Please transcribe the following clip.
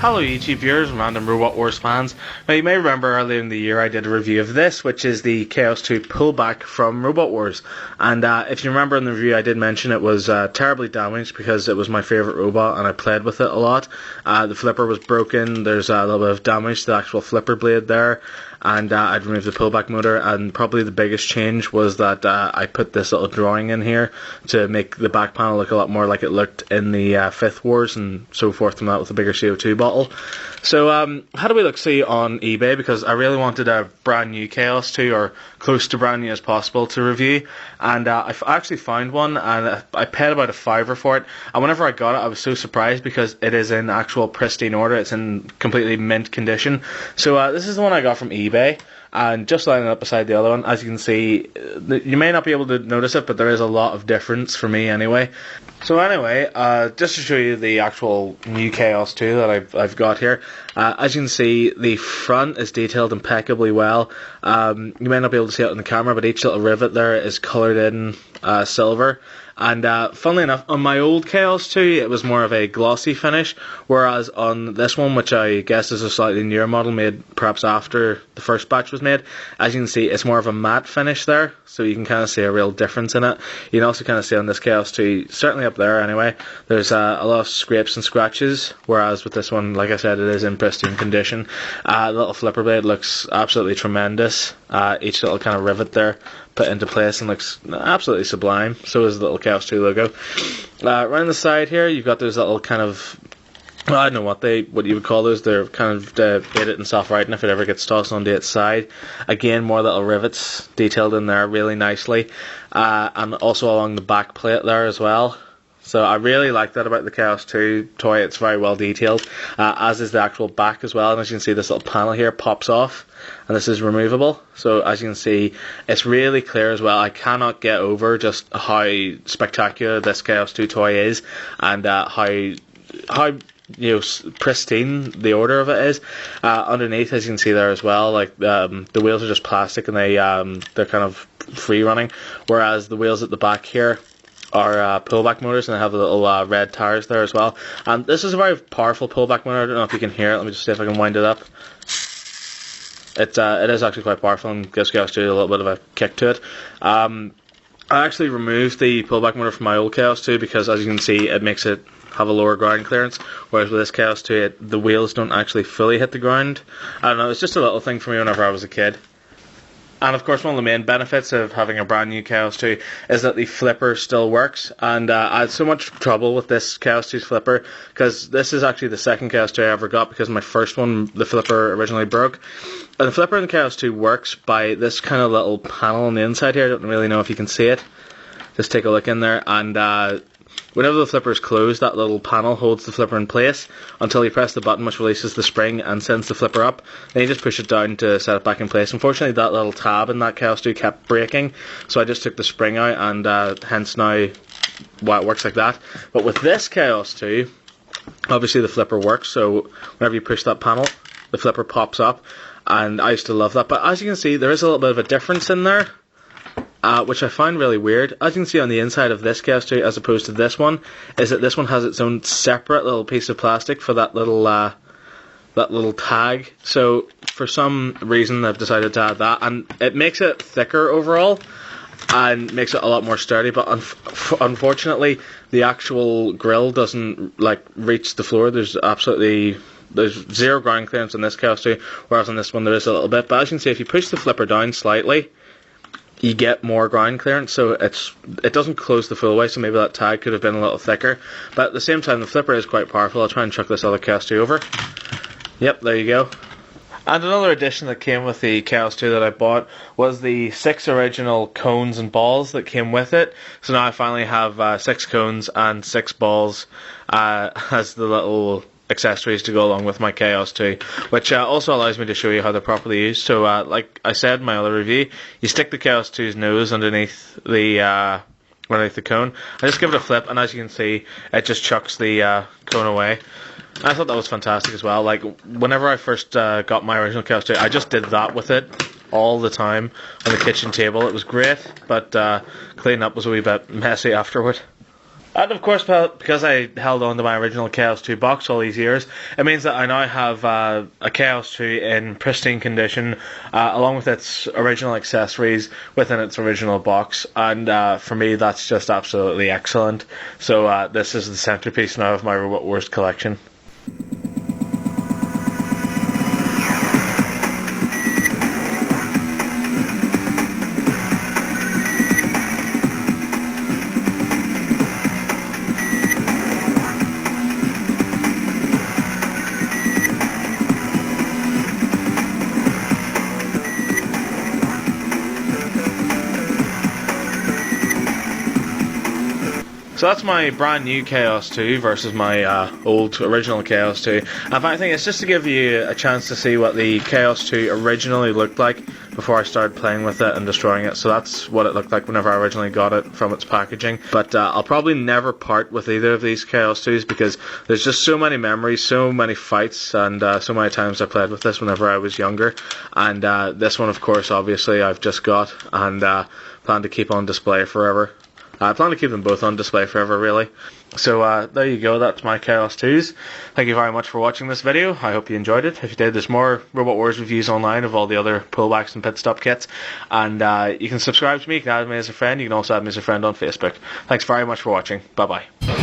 Hello YouTube viewers and random Robot Wars fans. Now you may remember earlier in the year I did a review of this, which is the Chaos 2 Pullback from Robot Wars. And if you remember in the review I did mention it was terribly damaged because it was my favourite robot and I played with it a lot. The flipper was broken, there's a little bit of damage to the actual flipper blade there. And I'd removed the pullback motor, and probably the biggest change was that I put this little drawing in here to make the back panel look a lot more like it looked in the 5th Wars and so forth from that with a bigger CO2 bottle. So how do we look see on eBay, because I really wanted a brand new Chaos 2 or close to brand new as possible to review, and I actually found one and I paid about $5 for it, and whenever I got it I was so surprised because it is in actual pristine order, it's in completely mint condition. So this is the one I got from eBay. And just lining up beside the other one, as you can see, you may not be able to notice it, but there is a lot of difference for me anyway. So anyway, just to show you the actual new Chaos 2 that I've got here, as you can see, the front is detailed impeccably well. You may not be able to see it on the camera, but each little rivet there is coloured in silver. And funnily enough, on my old Chaos 2 it was more of a glossy finish, whereas on this one, which I guess is a slightly newer model made perhaps after the first batch was made, as you can see it's more of a matte finish there, so you can kind of see a real difference in it. You can also kind of see on this Chaos 2, certainly up there anyway, there's a lot of scrapes and scratches, whereas with this one, like I said, it is in pristine condition. The little flipper blade looks absolutely tremendous. Each little kind of rivet there put into place and looks absolutely sublime. So is the little Chaos 2 logo. Around the side here, you've got those little kind of, I don't know what you would call those. They're kind of bait it and soft writing if it ever gets tossed onto its side. Again, more little rivets detailed in there really nicely, and also along the back plate there as well. So I really like that about the Chaos 2 toy. It's very well detailed, as is the actual back as well. And as you can see, this little panel here pops off, and this is removable. So as you can see, it's really clear as well. I cannot get over just how spectacular this Chaos 2 toy is, and how pristine the order of it is. Underneath, as you can see there as well, like the wheels are just plastic and they're kind of free running, whereas the wheels at the back here are pullback motors, and they have the little red tires there as well. And this is a very powerful pullback motor. I don't know if you can hear it. Let me just see if I can wind it up. It is actually quite powerful and gives Chaos 2 a little bit of a kick to it. I actually removed the pullback motor from my old Chaos 2 because, as you can see, it makes it have a lower ground clearance, whereas with this Chaos 2 the wheels don't actually fully hit the ground. I don't know, it's just a little thing for me whenever I was a kid. And of course, one of the main benefits of having a brand new Chaos 2 is that the flipper still works. And I had so much trouble with this Chaos 2's flipper, because this is actually the second Chaos 2 I ever got, because my first one, the flipper originally broke. And the flipper in the Chaos 2 works by this kind of little panel on the inside here. I don't really know if you can see it. Just take a look in there, and whenever the flipper is closed, that little panel holds the flipper in place until you press the button, which releases the spring and sends the flipper up. Then you just push it down to set it back in place. Unfortunately, that little tab in that Chaos 2 kept breaking, so I just took the spring out, and hence now why it works like that. But with this Chaos 2, obviously the flipper works, so whenever you push that panel, the flipper pops up, and I used to love that. But as you can see, there is a little bit of a difference in there, which I find really weird. As you can see on the inside of this Chaos 2 as opposed to this one, is that this one has its own separate little piece of plastic for that little tag. So for some reason I've decided to add that, and it makes it thicker overall and makes it a lot more sturdy, but unfortunately the actual grill doesn't reach the floor. There's zero ground clearance on this Chaos 2, whereas on this one there is a little bit. But as you can see, if you push the flipper down slightly, you get more ground clearance, so it doesn't close the full way, so maybe that tag could have been a little thicker. But at the same time, the flipper is quite powerful. I'll try and chuck this other Chaos 2 over. Yep, there you go. And another addition that came with the Chaos 2 that I bought was the 6 original cones and balls that came with it. So now I finally have 6 cones and 6 balls as the little accessories to go along with my Chaos 2, which also allows me to show you how they're properly used. So like I said in my other review, you stick the Chaos 2's nose underneath the cone, I just give it a flip, and as you can see, it just chucks the cone away. I thought that was fantastic as well. Like, whenever I first got my original Chaos 2, I just did that with it all the time on the kitchen table. It was great, but cleaning up was a wee bit messy afterward. And of course, because I held on to my original Chaos 2 box all these years, it means that I now have a Chaos 2 in pristine condition, along with its original accessories within its original box. And for me, that's just absolutely excellent. So this is the centerpiece now of my Robot Wars collection. So that's my brand new Chaos 2 versus my old original Chaos 2. And I think it's just to give you a chance to see what the Chaos 2 originally looked like before I started playing with it and destroying it. So that's what it looked like whenever I originally got it from its packaging. But I'll probably never part with either of these Chaos 2s because there's just so many memories, so many fights, and so many times I played with this whenever I was younger. And this one, of course, obviously I've just got and plan to keep on display forever. I plan to keep them both on display forever, really. So there you go, that's my Chaos 2s. Thank you very much for watching this video. I hope you enjoyed it. If you did, there's more Robot Wars reviews online of all the other pullbacks and pit stop kits. And you can subscribe to me, you can add me as a friend, you can also add me as a friend on Facebook. Thanks very much for watching. Bye bye.